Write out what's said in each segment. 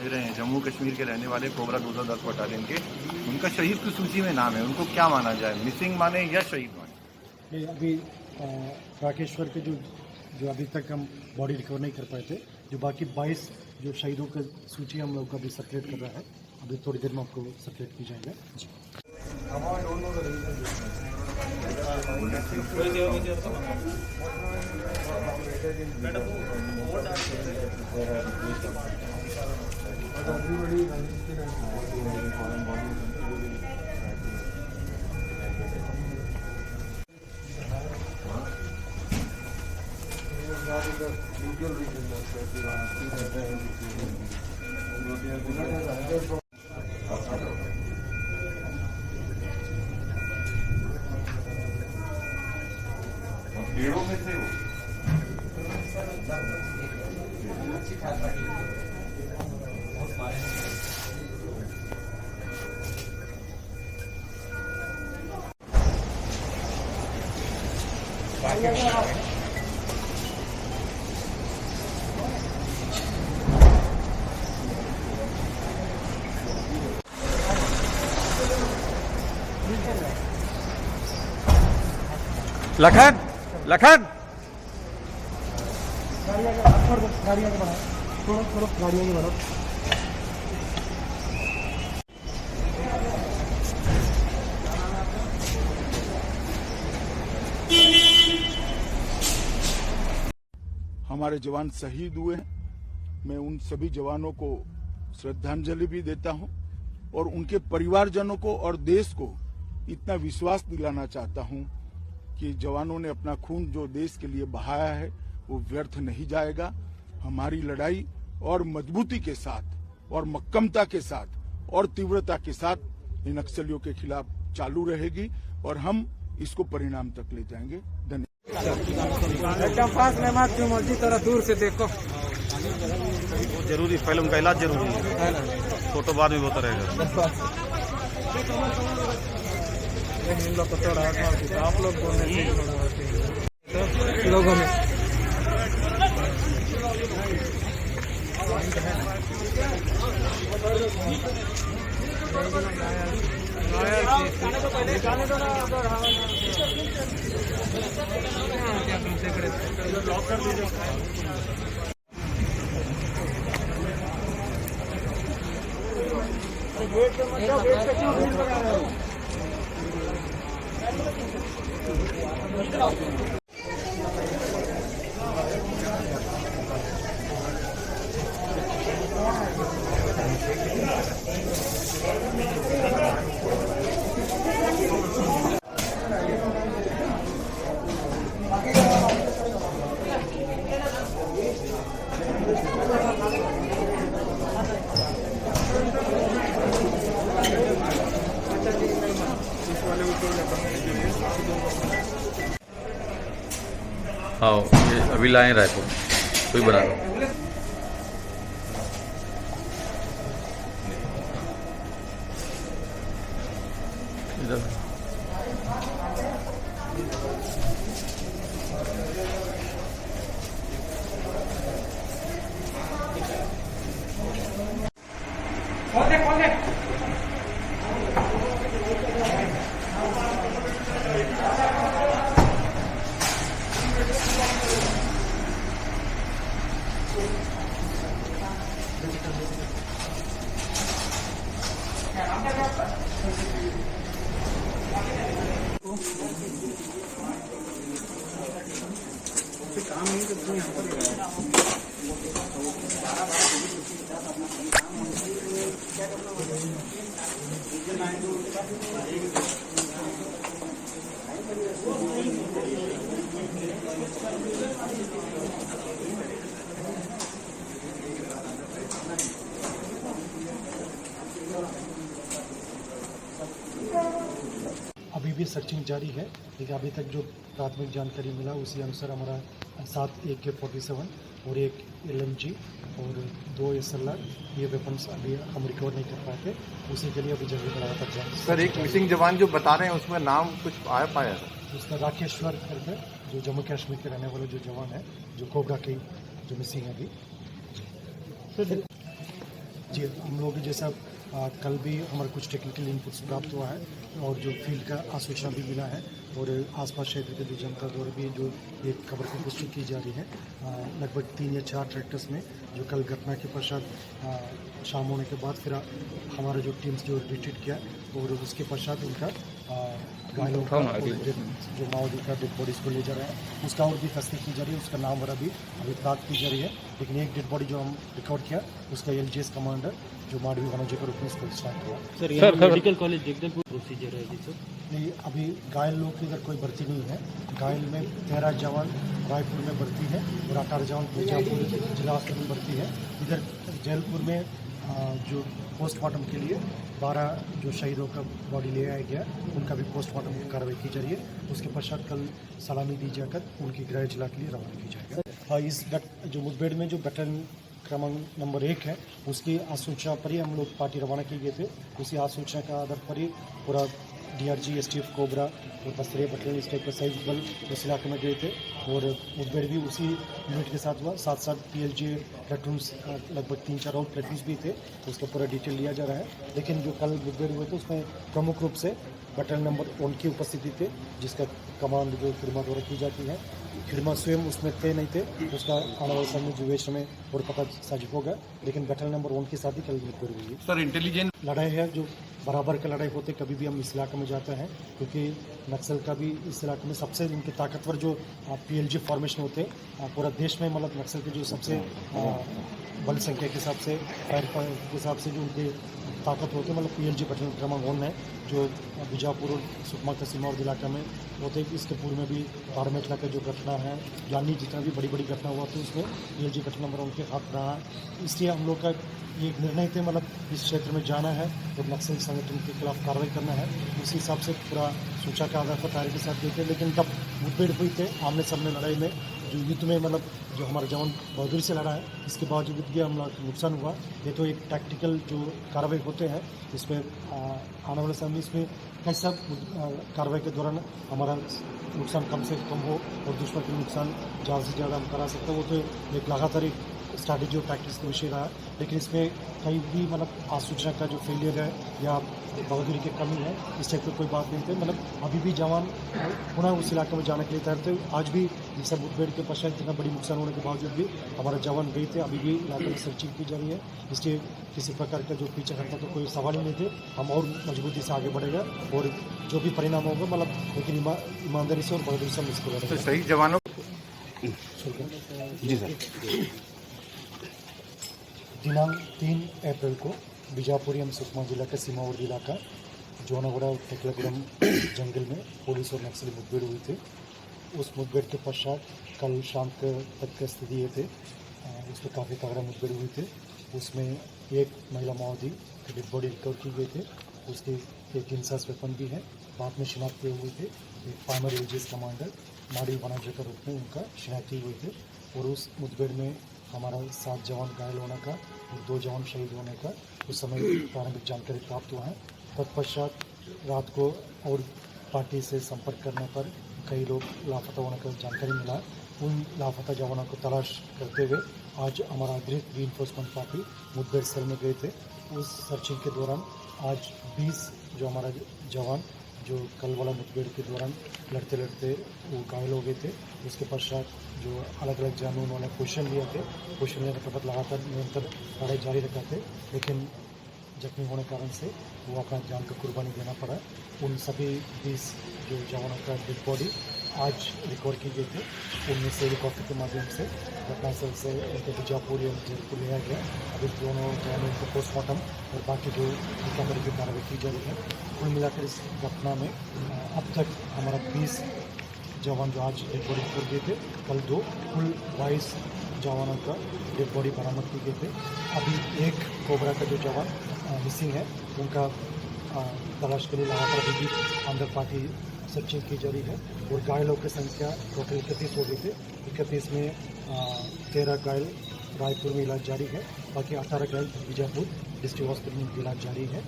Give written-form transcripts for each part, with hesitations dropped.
तस्वीरें हैं जम्मू कश्मीर के रहने वाले कोबरा 210 बटालियन के, उनका शहीद की सूची में नाम है, उनको क्या माना जाए, मिसिंग माने या शहीद माने? अभी राकेश्वर के जो अभी तक हम बॉडी रिकवर नहीं कर पाए थे, जो बाकी 22 जो शहीदों की सूची हम लोग अभी सर्कुलेट कर रहा है, अभी थोड़ी देर में आपको सर्कुलेट की जाएगा जी। पेड़ों में से हो लखन लखन गाड़ियाँ के बढ़ाओ, थोड़ा गाड़ियाँ के बढ़ाओ। हमारे जवान शहीद हुए हैं। मैं उन सभी जवानों को श्रद्धांजलि भी देता हूं और उनके परिवारजनों को और देश को इतना विश्वास दिलाना चाहता हूं कि जवानों ने अपना खून जो देश के लिए बहाया है वो व्यर्थ नहीं जाएगा। हमारी लड़ाई और मजबूती के साथ और मक्कमता के साथ और तीव्रता के साथ इन नक्सलियों के खिलाफ चालू रहेगी और हम इसको परिणाम तक ले जाएंगे। धन्यवाद। एकदम पास में मत क्यों मर्जी, थोड़ा दूर से देखो। जरूरी, पहले उनका इलाज जरूरी है, फोटो बाद में होता रहेगा। इन लोग को थोड़ा आप लोग बोलने लोगों में ब्लॉक कर दीजिए। आओ ये अभी लाए रायपुर, कोई बना लो। इधर काम नहीं करते यहाँ अभी भी सर्चिंग जारी है, लेकिन अभी तक जो प्राथमिक जानकारी मिला उसी अनुसार हमारा 7 AK-47 और 1 LMG और 2 SLR ये वेपन्स अभी हम रिकवर नहीं कर पाए थे, उसी के लिए अभी जल्दी बढ़ाया था। सर, एक मिसिंग जवान जो बता रहे हैं उसमें नाम कुछ आया पाया था? उसका राकेश्वर करके जो जम्मू कश्मीर के रहने वाले जो जवान है, जो कोबरा के जो मिसिंग है अभी। जी हम लोग जैसा कल भी हमारे कुछ टेक्निकल इनपुट्स प्राप्त हुआ है और जो फील्ड का आसूचना भी मिला है और आसपास क्षेत्र के जो जनता द्वारा भी जो एक खबर की पुष्टि की जा रही है। लगभग 3 या 4 ट्रैक्टर्स में जो कल घटना के पश्चात शाम होने के बाद फिर हमारा जो टीम्स जो रिट्रीट किया और उसके पश्चात उनका घायलों का जो माओवादी का डेड बॉडीज को ले जा रहा है उसका और भी तस्दीक की जा रही है। उसका नाम वगैरह भी अभी प्राप्त की जा रही है, लेकिन एक डेड बॉडी जो हम रिकॉर्ड किया उसका LGS कमांडर जो माडवी वनोजी के रूप में इसको स्टार्ट हुआ। सर यहाँ मेडिकल कॉलेज जगदलपुर प्रोसीजर है जी सर? नहीं, अभी घायल लोग की इधर कोई भर्ती नहीं है। घायल में 13 जवान रायपुर में भर्ती है और 18 जवान बीजापुर जिला अस्पताल में भर्ती है। इधर जैलपुर में जो पोस्टमार्टम के लिए 12 जो शहीदों का बॉडी ले आया गया उनका भी पोस्टमार्टम की कार्रवाई की जा रही है। उसके पश्चात कल सलामी दी जाकर उनकी गृह जिला के लिए रवाना की जाएगा। हाँ, इस जो मुठभेड़ में जो बटालियन क्रमांक नंबर 1 है उसकी आसूचना पर ही हम लोग पार्टी रवाना किए गए थे। उसी आसूचना के आधार पर ही पूरा DRG, STF, कोबरा और बस्तरिया बटालियन इस टाइप का संयुक्त बल उस इलाके में गए थे और मुठभेड़ भी उसी यूनिट के साथ हुआ। साथ साथ PLJ प्लेटून्स लगभग 3-4 और प्लेटून्स भी थे, उसका पूरा डिटेल लिया जा रहा है। लेकिन जो कल मुठभेड़ हुए थे उसमें प्रमुख रूप से बटालियन नंबर 1 की उपस्थिति थे, जिसका कमांड जो खिड़मा द्वारा की जाती है। खिड़मा स्वयं उसमें थे नहीं थे, उसका आने वाले समय जो वेश में और पता साजिब होगा, लेकिन बटालियन नंबर 1 के साथ ही कल मुठभेड़ हुई। सर इंटेलिजेंस लड़ाई है जो बराबर का लड़ाई होते कभी भी हम इस इलाके में जाते हैं, क्योंकि नक्सल का भी इस इलाके में सबसे उनके ताकतवर जो PLG फॉर्मेशन होते हैं पूरा देश में, मतलब नक्सल के जो सबसे बल संख्या के हिसाब से फायर के हिसाब से जो उनके ताकत होते हैं, मतलब PLG बटालियन क्रमांक 1 है जो बीजापुर और सुकमा का सीमावर्ती इलाका में होते हैं। इसके पूर्व में भी पारमेटला का जो घटना है, यानी जितना भी बड़ी बड़ी घटना हुआ तो उसमें PLG बटालियन नंबर 1 के हाथ रहा। इसलिए हम लोग का ये निर्णय थे, मतलब इस क्षेत्र में जाना है और नक्सल संगठन के खिलाफ कार्रवाई करना है। उसी हिसाब से पूरा सूचना के आधार पर तैयारी के साथ गए थे। लेकिन जब मुठभेड़ हुई थे आमने सामने लड़ाई में, जो युद्ध में मतलब जो हमारा जवान बहादुरी से लड़ा है, इसके बावजूद भी हमला नुकसान हुआ। ये तो एक टैक्टिकल जो कार्रवाई होते हैं, इसमें आने वाले समय इसमें कैसा कार्रवाई के दौरान हमारा नुकसान कम से कम हो और दुश्मन का नुकसान ज़्यादा से ज़्यादा हम करा सकते हैं, वो तो एक लगातार एक स्ट्रैटेजी और प्रैक्टिस का विषय रहा है। लेकिन इसमें कहीं भी मतलब आसूचना का जो फेलियर है या बहादुरी की कमी है, इस टाइप की कोई बात नहीं थी। मतलब अभी भी जवान पुनः उस इलाके में जाने के लिए तैयार थे। आज भी इस सब मुठभेड़ के पश्चात इतना बड़ी नुकसान होने के बावजूद भी हमारा जवान गए थे। अभी भी इलाके में सर्चिंग की जा रही है, इसलिए किसी प्रकार का जो पीछे हटने का कोई सवाल ही नहीं थे। हम और मजबूती से आगे बढ़ेगा और जो भी परिणाम होगा मतलब लेकिन ईमानदारी से और बहादुरी से हम इसको लड़ेंगे। सही जवानों जी सर। दिनांक 3 अप्रैल को बीजापुर एवं सुकमा जिला का सीमावर्ती इलाका जोनागुड़ा और टेकलागुड़म जंगल में पुलिस और नक्सली मुठभेड़ हुई थी। उस मुठभेड़ के पश्चात कल शाम तक की स्थिति ये थे, उसमें काफ़ी तगड़ा मुठभेड़ हुई थी। उसमें एक महिला माओवादी की डेड बॉडी रिकवर की गई थी, उसके एक इंसास वेपन भी है, बाद में शिनाख्त किए हुए थे। एक प्राइमरी LGS कमांडर माडवी वनोजी के रूप में उनका शिनाख्त किए हुए थे और उस मुठभेड़ में हमारा 7 जवान घायल होने का और 2 जवान शहीद होने का उस समय प्रारंभिक जानकारी प्राप्त हुआ है। तत्पश्चात रात को और पार्टी से संपर्क करने पर कई लोग लापता होने का जानकारी मिला। उन लापता जवानों को तलाश करते हुए आज हमारा अतिरिक्त रीइंफोर्समेंट पार्टी मुठभेड़ स्थल में गए थे। उस सर्चिंग के दौरान आज 20 जो हमारा जवान जो कल वाला मुठभेड़ के दौरान लड़ते लड़ते वो घायल हो गए थे। उसके पश्चात जो अलग अलग जानों उन्होंने पोजीशन लिए थे, पोजीशन लेने के बाद लगातार निरंतर लड़ाई जारी रखा थे, लेकिन जख्मी होने के कारण से वो अपना जान का कुर्बानी देना पड़ा। उन सभी 20 जो जवानों का डेड बॉडी आज रिकवर की गई थी। उनमें से हेलीकॉप्टर के माध्यम से घटनास्थल से उनके बीजापुर या जयपुर लिया गया। अभी दोनों जवानों को पोस्टमार्टम और बाकी जो रिकवरी की कार्रवाई की जा रही है। कुल मिलाकर इस घटना में अब तक हमारा 20 जवान जो आज डेड बॉडी रिकवर किए थे, कल 2, कुल 22 जवानों का डेड बॉडी बरामद की गई थे। अभी एक कोबरा का जो जवान मिसिंग है, उनका तलाश के लिए लगातार अभी भी अंडर पार्टी सर्चिंग की जा रही है और घायलों की संख्या टोटल 31 हो गई थे। 31 में 13 घायल रायपुर में इलाज जारी है, बाकी 18 घायल बीजापुर डिस्ट्रिक्ट हॉस्पिटल में इलाज जारी है।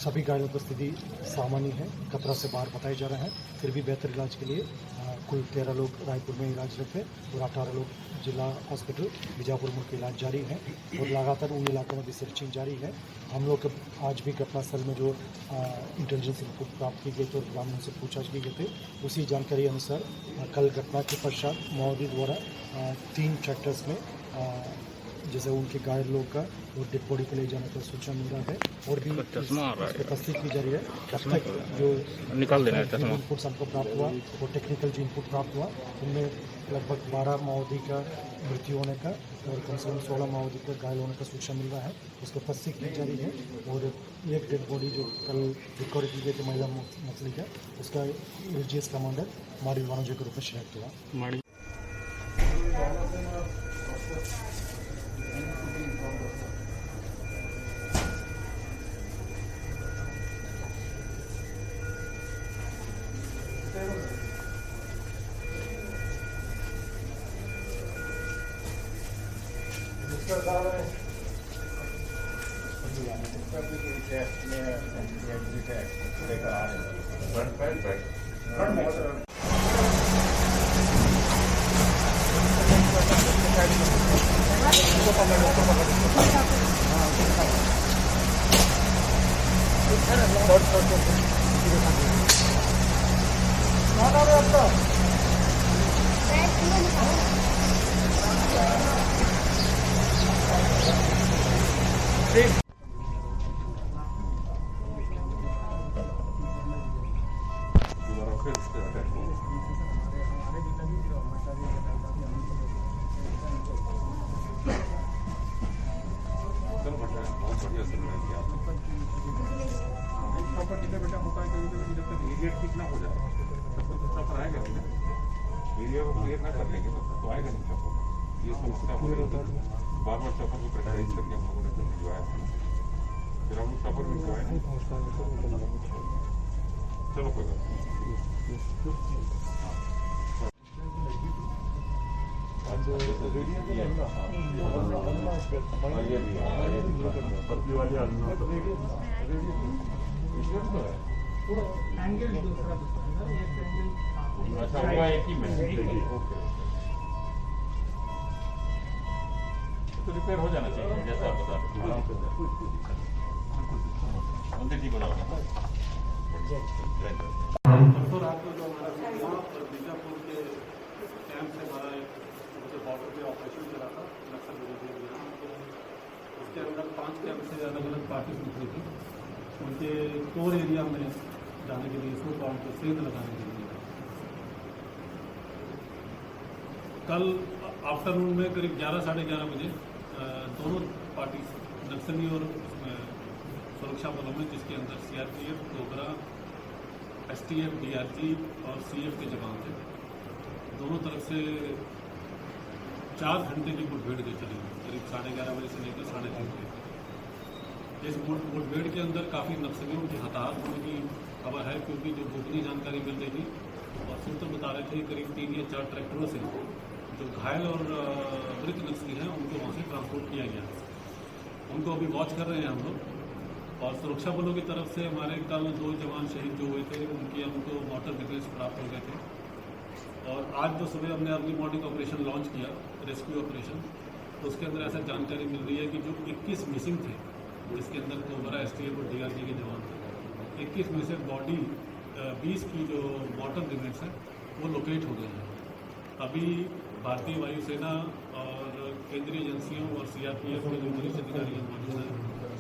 सभी घायलों की स्थिति सामान्य है, खतरा से बाहर बताया जा रहा है, फिर भी बेहतर इलाज के लिए कुल 13 लोग रायपुर में इलाजरत है और 18 लोग जिला हॉस्पिटल बीजापुर में उनका इलाज जारी है और लगातार उन इलाकों में भी सर्चिंग जारी है। हम लोग आज भी घटनास्थल में जो इंटेलिजेंस इनपुट प्राप्त की गई थी और ग्रामीणों से पूछताछ की गई थी, उसी जानकारी अनुसार कल घटना के पश्चात माओवादी द्वारा 3 ट्रैक्टर्स में जैसे उनके घायल लोग का और डेड बॉडी को ले जाने का सूचना मिल रहा है और भी तस्दीक की जा रही है। तब तक जो निकाल देना इनपुट्स हमको प्राप्त हुआ और टेक्निकल जो इनपुट प्राप्त हुआ उनमें लगभग 12 माओवादी का मृत्यु होने का और कम से कम 16 माओवादी का घायल होने का सूचना मिल रहा है। उसको तस्दीक की जा रही है और एक डेड बॉडी जो कल रिकवर की गई थी महिला नक्सली का, उसका LGS कमांडर मारी वाणोजी के रूप में शिनाख्त हुआ। बेटा होता है कभी जब तक एरिया ठीक ना हो जाए तब तक तो चौपर आएगा नहीं ना। एरिया को क्लियर ना कर लेंगे तो आएगा नहीं चौपर। ये समस्या हो रही है, बार बार चौपर को प्रेशराइज करके हम लोगों ने तो भिजवाया था, फिर हम लोग चौपर भिजवाए नहीं। चलो कोई बात तो रिपेयर हो जाना चाहिए जैसा आप बता रहे हैं। ठीक हो जाएगा। परसों रात को जो हमारा बीजापुर के कैंप से हमारा एक बॉर्डर पे ऑपरेशन चला था नक्सल विरोधी अभियान, तो उसके अंदर 5 कैंप से अलग अलग पार्टी निकली थी। उनके कोर एरिया में जाने के लिए इसको काउंट को सेंध लगाने के लिए कल आफ्टरनून में करीब 11 साढ़े 11 बजे दोनों पार्टी नक्सली और सुरक्षा बलों में, जिसके अंदर CRPF, कोबरा, STF, DRG और CF के जवान थे, दोनों तरफ से 4 घंटे की मुठभेड़ के चली, करीब 11:30 बजे से लेकर 3:30 बजे। इस मुठभेड़ के अंदर काफ़ी नक्सलियों के हताहत होने की खबर है, क्योंकि जो गोपनीय जानकारी मिल रही थी और सूत्र बता रहे थे करीब 3 या 4 ट्रैक्टरों से जो घायल और मृत नक्सली हैं उनको वहाँ से ट्रांसपोर्ट किया गया। उनको अभी वॉच कर रहे हैं हम लोग। और सुरक्षा बलों की तरफ से हमारे कल 2 जवान शहीद जो हुए थे उनकी हमको मॉर्टर डिटेल्स प्राप्त हो गए थे। और आज जो सुबह हमने अर्ली मॉर्निंग ऑपरेशन लॉन्च किया, रेस्क्यू ऑपरेशन, तो उसके अंदर ऐसा जानकारी मिल रही है कि जो 21 मिसिंग थे, जिसके अंदर कोबरा, STF और DRG के जवान थे, 21 में से बॉडी 20 की जो मॉर्टर डिमेंट्स हैं वो लोकेट हो गई है। अभी भारतीय वायुसेना और केंद्रीय एजेंसियों और CRPF के जो वरिष्ठ अधिकारी मौजूद हैं,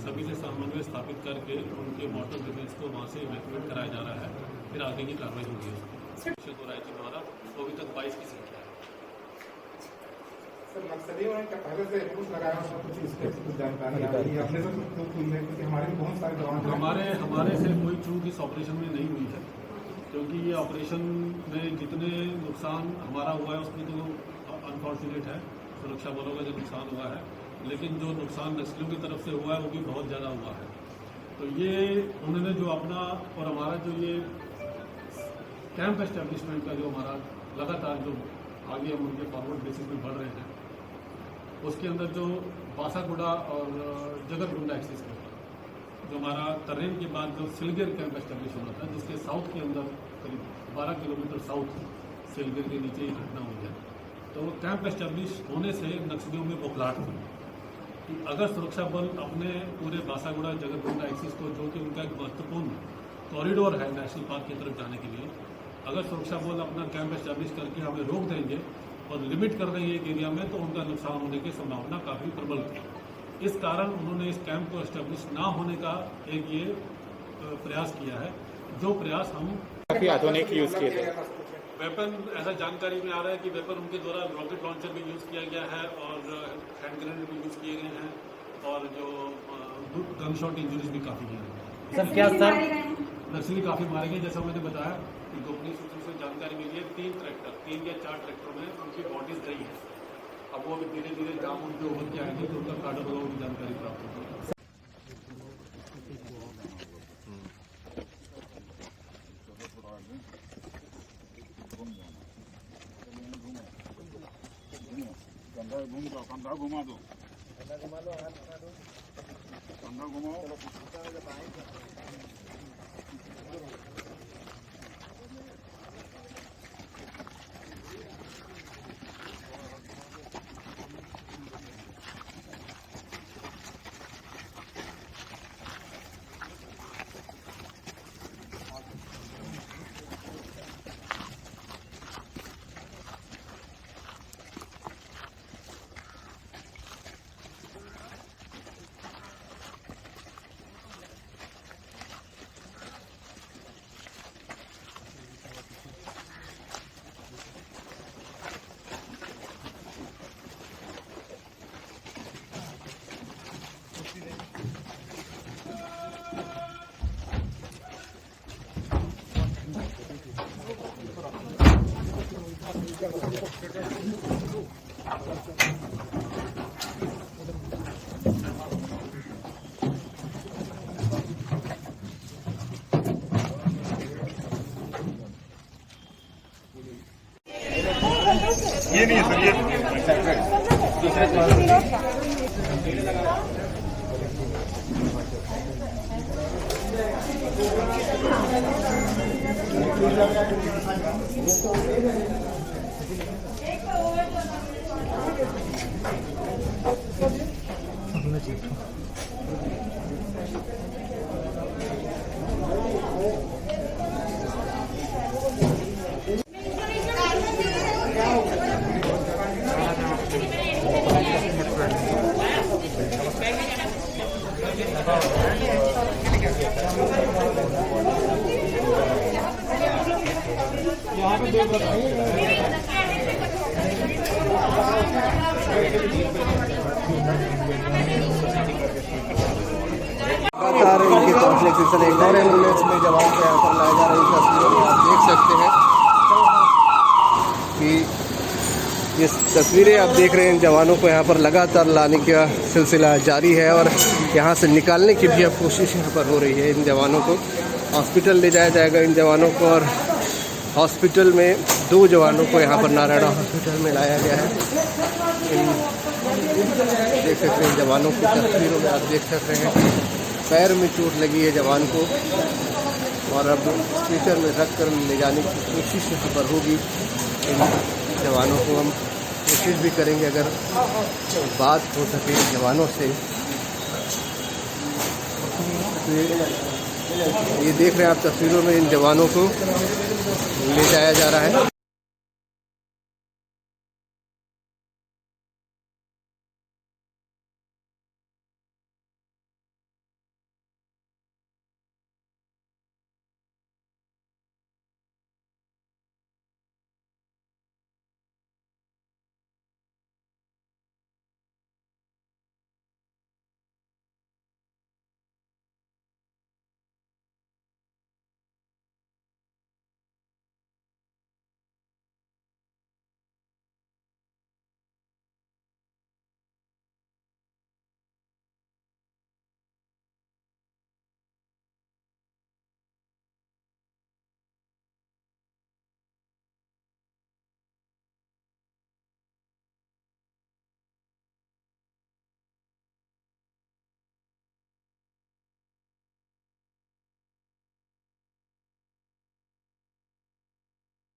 सभी से समन्वय स्थापित करके उनके मॉर्टर डिफेंस को वहाँ से इवैक्यूएट कराया जा रहा है। फिर आगे की कार्रवाई होगी। तो राज्य द्वारा तो अभी तक 22 की संख्या है। सर, नक्सलियों ने पहले से कुछ लगाया कुछ इसके कुछ जानकारी आ रही है अपने से तो कोई है, क्योंकि हमारे बहुत सारे जवान हमारे से कोई चूक इस ऑपरेशन में नहीं हुई है, क्योंकि ये ऑपरेशन में जितने नुकसान हमारा हुआ है उसमें तो अनफॉर्चुनेट है, सुरक्षा बलों का जो नुकसान हुआ है, लेकिन जो नुकसान नक्सलियों की तरफ से हुआ है वो भी बहुत ज़्यादा हुआ है। तो ये उन्होंने जो अपना और हमारा जो ये कैंप एस्टेब्लिशमेंट का जो हमारा लगातार जो आगे हम उनके फॉरवर्ड बेसिस में बढ़ रहे हैं, उसके अंदर जो बासागुड़ा और जगरगुंडा एक्सिस में जो हमारा तर्रेम के बाद जो सिलगर कैंप एस्टेब्लिश होना था, जिसके साउथ के अंदर करीब 12 किलोमीटर साउथ सेलगिर के नीचे ये घटना हुई है। तो कैंप एस्टेब्लिश होने से नक्सलियों में बौखलाहट हुई कि अगर सुरक्षा बल अपने पूरे बासागुड़ा जगतगुंडा एक्सिस को, जो कि उनका एक महत्वपूर्ण कॉरिडोर है नेशनल पार्क की तरफ जाने के लिए, अगर सुरक्षा बल अपना कैंप एस्टेब्लिश करके हमें रोक देंगे और लिमिट कर देंगे एक एरिया में, तो उनका नुकसान होने की संभावना काफ़ी प्रबल थी। इस कारण उन्होंने इस कैंप को एस्टेब्लिश ना होने का एक ये प्रयास किया है, जो प्रयास हम काफी आधुनिक यूज किए थे। वेपन, ऐसा जानकारी में आ रहा है कि वेपन उनके द्वारा रॉकेट लॉन्चर भी यूज़ किया गया है और हैंड ग्रेनेड भी यूज़ किए गए हैं और जो गन शॉट इंजरीज भी काफ़ी हुई हैं। सर क्या सर नक्सली काफ़ी मारे गए, जैसा मैंने बताया कि गोपनीय सूत्रों से जानकारी मिली है 3 या 4 ट्रैक्टरों में उनकी बॉडीज गई है। अब वो अभी धीरे धीरे जाम उनके उभर के आएंगे तो उनका काटा बदलाव की जानकारी प्राप्त होगी। कंधा घुमा दो, कंधा घुमाओ। ये नहीं है सर, लगातार इनके कॉम्प्लेक्स एक और एम्बुलेंस में जवान को यहाँ पर लाया जा रहा है। तस्वीरों में आप देख सकते हैं कि ये तस्वीरें आप देख रहे हैं, जवानों को यहाँ पर लगातार लाने का सिलसिला जारी है और यहाँ से निकालने की भी अब कोशिश यहाँ पर हो रही है। इन जवानों को हॉस्पिटल ले जाया जाएगा इन जवानों को, और हॉस्पिटल में 2 जवानों को यहाँ पर नारायणा हॉस्पिटल में लाया गया है। देख सकते हैं जवानों की तस्वीरों में आप देख सकते हैं पैर में चोट लगी है जवान को, और अब स्ट्रेचर में रख कर ले जाने की कोशिश यहाँ पर होगी। इन जवानों को हम कोशिश भी करेंगे अगर बात हो सके जवानों से। तो ये देख रहे हैं आप तस्वीरों में इन जवानों को ले जाया जा रहा है।